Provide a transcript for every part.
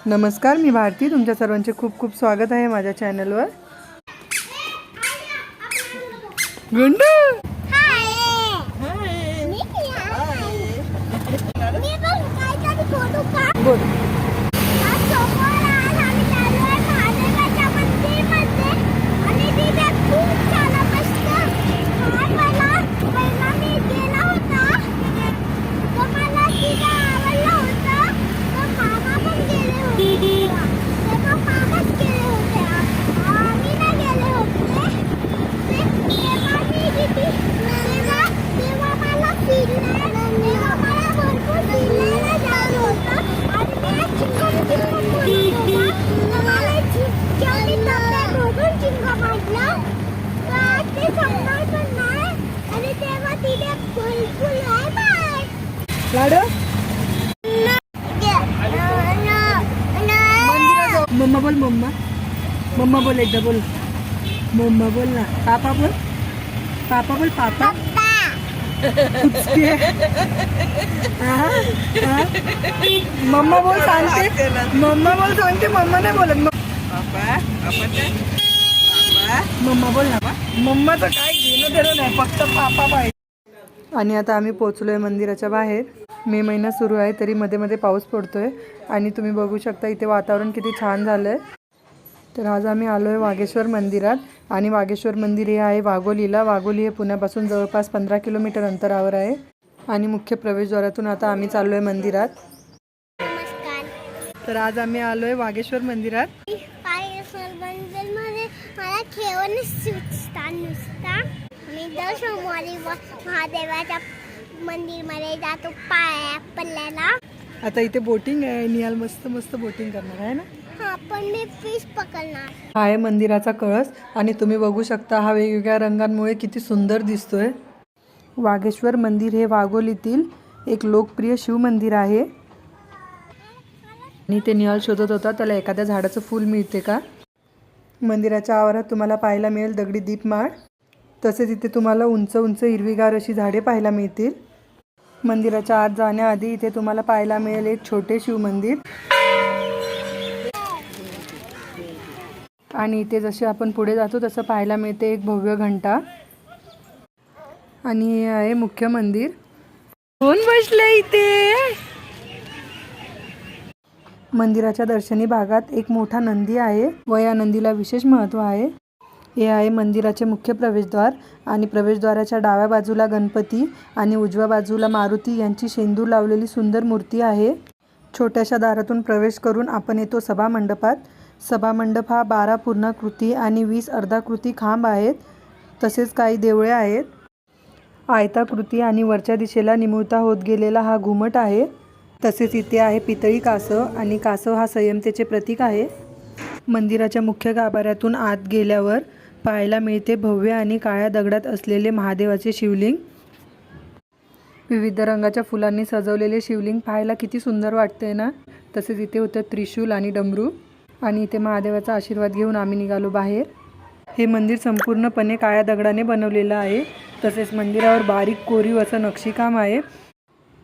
नमस्कार, मी भारती. तुमच्या सर्वांचे खूप खूप स्वागत आहे माझ्या चॅनलवर. गुंडू बोल. लाडो मम्मा बोल. मम्मा मम्मा बोल. एकदा बोल. मम्मा बोल ना. पापा बोल. पापा बोल. पापा मम्मा बोल सांगते. मम्मा बोल सांगते. मम्मा नाही बोलत. मम्मा बोल ना. मम्माचं काय घेणं देणं नाही, फक्त पापा पाहिजे. आणि आता आम्ही पोचलोय मंदिराच्या बाहेर. मे महिना सुरू आहे तरी मध्ये मध्ये पाऊस पडतोय आणि तुम्ही बघू शकता इथे वातावरण किती छान झालंय. तर आज आम्ही आलोय वाघेश्वर मंदिरात आणि वाघेश्वर मंदिर हे आहे वाघोलीला. वाघोली हे पुण्यापासून जवळपास 15 किलोमीटर अंतरावर आहे आणि मुख्य प्रवेशद्वारातून आता आम्ही चाललोय मंदिरात. तर आज आम्ही आलोय वाघेश्वर मंदिरात. मी दर सोमवारी महादेवाच्या मंदिरमध्ये जातो पाया पडल्याला. आता इथे बोटिंग आहे. निहाल मस्त मस्त बोटिंग करणार आहे ना. हा, पण मी फिश पकडणार. हा आहे मंदिराचा कळस आणि तुम्ही बघू शकता हा वेगवेगळ्या रंगांमुळे किती सुंदर दिसतोय. वाघेश्वर मंदिर हे वाघोलीतील एक लोकप्रिय शिव मंदिर आहे आणि ते निहाल शोधत होता त्याला एखाद्या झाडाचं फूल मिळते का. मंदिराच्या आवारात तुम्हाला पाहायला मिळेल दगडी दीपमाळ. तसेच इथे तुम्हाला उंच उंच हिरवीगार अशी झाडे पाहायला मिळतील. मंदिराच्या आत जाण्याआधी इथे तुम्हाला पाहायला मिळेल एक छोटे शिव मंदिर आणि इथे जसे आपण पुढे जातो तसं पाहायला मिळते एक भव्य घंटा आणि हे आहे मुख्य मंदिर. कोण बसले इथे. मंदिराच्या दर्शनी भागात एक मोठा नंदी आहे व या नंदीला विशेष महत्त्व आहे. हे आहे मंदिराचे मुख्य प्रवेशद्वार आणि प्रवेशद्वाराच्या डाव्या बाजूला गणपती आणि उजव्या बाजूला मारुती यांची शेंदूर लावलेली सुंदर मूर्ती आहे. छोट्याशा दारातून प्रवेश करून आपण येतो सभामंडपात. सभामंडप हा 12 पूर्णाकृती आणि 20 अर्धाकृती खांब आहेत. तसेच काही देवळे आहेत. आयताकृती आणि वरच्या दिशेला निमुळता होत गेलेला हा घुमट आहे. तसेच इथे आहे पितळी कासव आणि कासव हा संयमतेचे प्रतीक आहे. मंदिराच्या मुख्य गाभाऱ्यातून आत गेल्यावर पाहायला मिळते भव्य आणि काळ्या दगडात असलेले महादेवाचे शिवलिंग. विविध रंगाच्या फुलांनी सजवलेले शिवलिंग पाहायला किती सुंदर वाटते ना. तसेच इथे होतं त्रिशूल आणि डमरू आणि इथे महादेवाचा आशीर्वाद घेऊन आम्ही निघालो बाहेर. हे मंदिर संपूर्णपणे काळ्या दगडाने बनवलेलं आहे. तसेच मंदिरावर बारीक कोरीव असं नक्षीकाम आहे.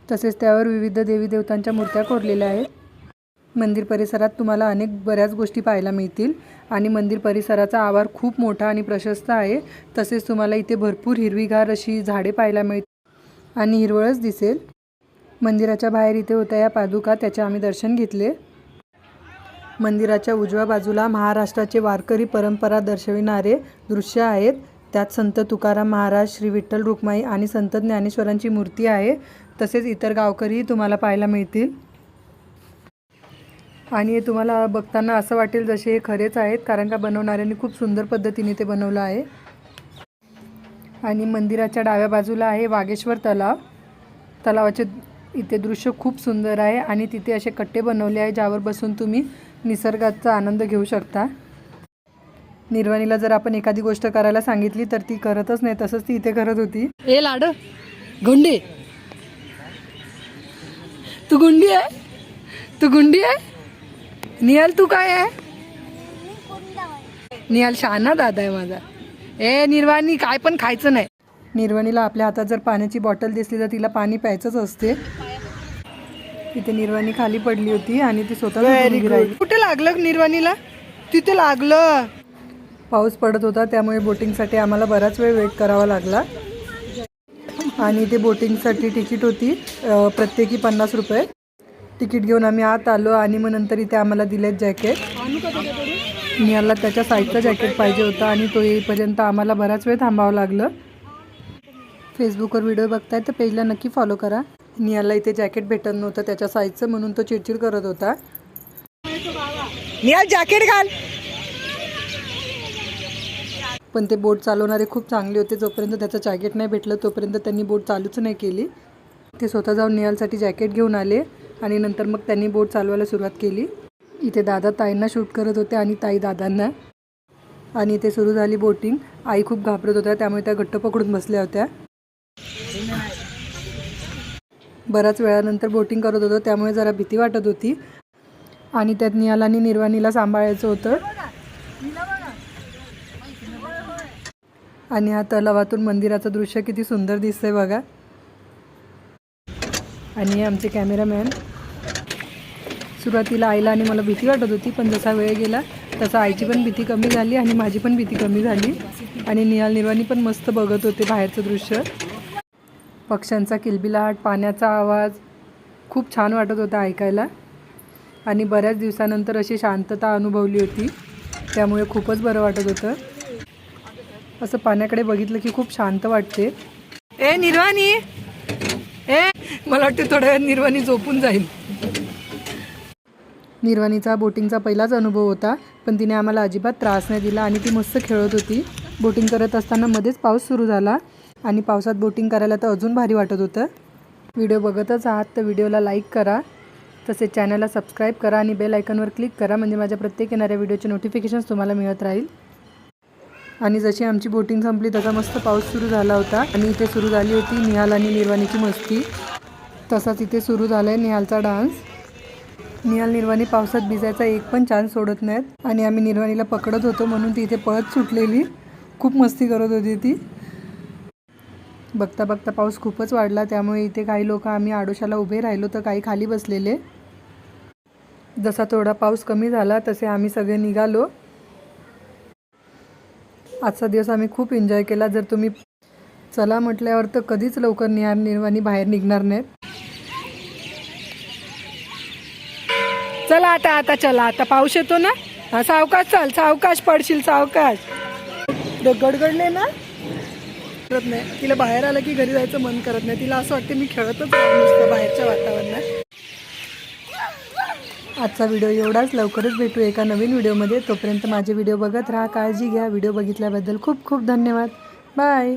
तसेच त्यावर विविध देवी देवतांच्या मूर्त्या कोरलेल्या आहेत. मंदिर परिसरात तुम्हाला बऱ्याच गोष्टी पाहायला मिळतील आणि मंदिर परिसराचा आवार खूप मोठा आणि प्रशस्त आहे. तसेच तुम्हाला इथे भरपूर हिरवीगार अशी झाडे पाहायला मिळतील आणि हिरवळच दिसेल. मंदिराच्या बाहेर इथे होत्या या पादुका, त्याचे आम्ही दर्शन घेतले. मंदिराच्या उजव्या बाजूला महाराष्ट्राचे वारकरी परंपरा दर्शविणारे दृश्य आहेत. त्यात संत तुकाराम महाराज, श्री विठ्ठल रुक्माई आणि संत ज्ञानेश्वरांची मूर्ती आहे. तसेच इतर गावकरी तुम्हाला पाहायला मिळतील आणि हे तुम्हाला बघताना असं वाटेल जसे हे खरेच आहेत, कारण का बनवणाऱ्यांनी खूप सुंदर पद्धतीने ते बनवलं आहे. आणि मंदिराच्या डाव्या बाजूला आहे वाघेश्वर तलाव. तलावाचे इथे दृश्य खूप सुंदर आहे आणि तिथे असे कट्टे बनवले आहे ज्यावर बसून तुम्ही निसर्गाचा आनंद घेऊ शकता. निर्वाणीला जर आपण एखादी गोष्ट करायला सांगितली तर ती करतच नाही, तसंच ती इथे करत होती. ए लाड गुंडी, तू गुंडी आहे. तू गुंडी आहे. निहाल तू काय आहे. निहाल शहाणा दादा आहे माझा. ए निर्वाणी काय पण खायचं नाही. निर्वाणीला आपल्या हातात जर पाण्याची बॉटल दिसली तर तिला पाणी प्यायचंच असते. इथे निर्वाणी खाली पडली होती आणि ती स्वतः राहिली. कुठे लागलं निर्वाणीला? तिथे लागलं. पाऊस पडत होता त्यामुळे बोटिंगसाठी आम्हाला बराच वेळ वेट करावा लागला. आणि इथे बोटिंगसाठी तिकीट होती प्रत्येकी 50 रुपये. तिकीट घेऊन आम्ही आत आलो आणि मग नंतर इथे आम्हाला दिलेत जॅकेट. नियाला त्याच्या साईजचं जॅकेट पाहिजे होता आणि तो येईपर्यंत आम्हाला बराच वेळ थांबावं लागलं. फेसबुकवर व्हिडिओ बघताय तर पेजला नक्की फॉलो करा. नियाला इथे जॅकेट भेटत नव्हतं त्याच्या साईजचं म्हणून तो चिडचिड करत होता. नियाल जॅकेट घाल. पण ते बोट चालवणारे खूप चांगले होते. जोपर्यंत त्याचं जॅकेट नाही भेटलं तोपर्यंत त्यांनी बोट चालूच नाही केली. ते स्वतः जाऊन नियालसाठी जॅकेट घेऊन आले आणि नंतर मग त्यांनी बोट चालवायला सुरुवात केली. इथे दादा ताईंना शूट करत होते आणि ताई दादांना. आणि इथे सुरू झाली बोटिंग. आई खूप घाबरत होत्या त्यामुळे त्या घट्ट पकडून बसल्या होत्या. बऱ्याच वेळानंतर बोटिंग करत होतो त्यामुळे जरा भीती वाटत होती. आणि त्यात नियाल आणि निर्वाणीला सांभाळायचं होतं. आणि हा तलावातून मंदिराचं दृश्य किती सुंदर दिसतंय बघा. आणि आमचे कॅमेरामॅन. सुरुवातीला आईला आणि मला भीती वाटत होती पण जसा वेळ गेला तसा आईची पण भीती कमी झाली आणि माझी पण भीती कमी झाली. आणि नियाल निर्वाणी पण मस्त बघत होते बाहेरचं दृश्य. पक्ष्यांचा किलबिलाट, पाण्याचा आवाज खूप छान वाटत होता ऐकायला. आणि बऱ्याच दिवसानंतर अशी शांतता अनुभवली होती त्यामुळे खूपच बरं वाटत होतं. असं पाण्याकडे बघितलं की खूप शांत वाटते. ए निर्वाणी, ए मला वाटते थोड्या वेळ निर्वाणी झोपून जाईल. निर्वाणीचा बोटिंगचा पहिलाच अनुभव होता पण तिने आम्हाला अजिबात त्रास नाही दिला आणि ती मस्त खेळत होती. बोटिंग करत असताना मध्येच पाऊस सुरू झाला आणि पावसात बोटिंग करायला तर अजून भारी वाटत होतं. व्हिडिओ बघतच आहात तर व्हिडिओला लाईक करा, तसेच चॅनलला सबस्क्राईब करा आणि बेल आयकॉनवर क्लिक करा म्हणजे माझ्या प्रत्येक येणाऱ्या व्हिडिओचे नोटिफिकेशन्स तुम्हाला मिळत राहील. आणि जशी आमची बोटिंग संपली तसा मस्त पाऊस सुरू झाला होता आणि इथे सुरू झाली होती निहाल आणि निर्वाणीची मस्ती. तसाच इथे सुरू झाला आहे निहालचा डान्स. निहाल निर्वाणी पावसात भिजायचा एक पण चान्स सोडत नाहीत आणि आम्ही निर्वाणीला पकडत होतो म्हणून ती इथे पळत सुटलेली. खूप मस्ती करत होती ती. बघता बघता पाऊस खूपच वाढला त्यामुळे इथे काही लोक आम्ही आडोशाला उभे राहिलो तर काही खाली बसलेले. जसा थोडा पाऊस कमी झाला तसे आम्ही सगळे निघालो. आजचा दिवस आम्ही खूप एन्जॉय केला. जर तुम्ही चला म्हटल्यावर तर कधीच लवकर निहाल निर्वाणी बाहेर निघणार नाहीत. चला आता चला, आता पाऊस येतो ना. हा सावकाश चाल, सावकाश पडशील, सावकाश. गडगडले ना करत नाही. तिला बाहेर आलं की घरी जायचं मन करत नाही. तिला असं वाटतं मी खेळतच राहू नुसतं बाहेरच्या वातावरणात. आजचा व्हिडिओ एवढाच. लवकरच भेटू एका नवीन व्हिडिओमध्ये. तोपर्यंत माझे व्हिडिओ बघत राहा. काळजी घ्या. व्हिडिओ बघितल्याबद्दल खूप खूप धन्यवाद. बाय.